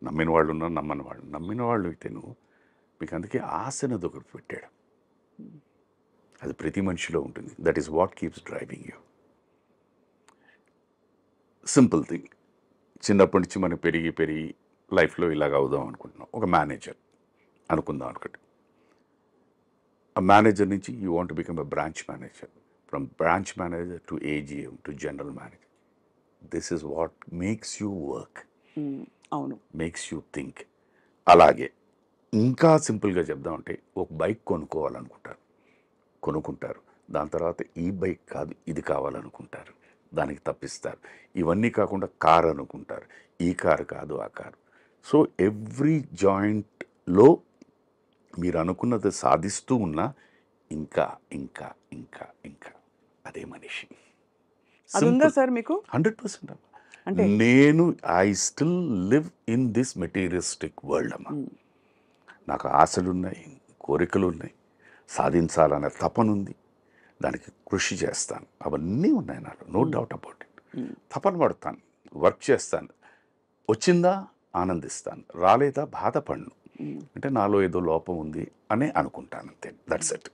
నమ్మిన వాళ్ళు ఉన్నారు, నమ్మని వాళ్ళు. నమ్మిన వాళ్ళు అయితే మీకు అందుకే ఆశ అనేది ఒకటి పెట్టాడు. అది ప్రతి మనిషిలో ఉంటుంది. That is what keeps driving you. Simple thing. చిన్నప్పటి నుంచి మనం పెరిగి లైఫ్లో ఇలాగ అవుదాం అనుకుంటున్నాం. ఒక మేనేజర్ అనుకుందాం అనుకోండి. ఆ మేనేజర్ నుంచి you want to become a branch manager. From branch manager to AGM to general manager. This is what makes you work, అవును. Makes you think. అలాగే ఇంకా సింపుల్గా చెప్దామంటే ఒక బైక్ కొనుక్కుంటారు. దాని తర్వాత ఈ బైక్ కాదు ఇది కావాలనుకుంటారు, దానికి తప్పిస్తారు. ఇవన్నీ కాకుండా కారు అనుకుంటారు, ఈ కారు కాదు ఆ కారు. సో ఎవ్రీ జాయింట్లో మీరు అనుకున్నది సాధిస్తూ ఉన్నా ఇంకా ఇంకా ఇంకా ఇంకా అదే మనిషి. అది ఉందా సార్ మీకు? 100%. అంటే నేను I still live in this materialistic world అమ్మా. నాకు ఆశలున్నాయి, కోరికలు ఉన్నాయి, సాధించాలనే తపన ఉంది, దానికి కృషి చేస్తాను. అవన్నీ ఉన్నాయి నాలో, నో డౌట్ అబౌట్ ఇట్. తపన పడతాను, వర్క్ చేస్తాను. వచ్చిందా ఆనందిస్తాను, రాలేదా బాధపడను. అంటే నాలో ఏదో లోపం ఉంది అని అనుకుంటాను, అంతే. That's it.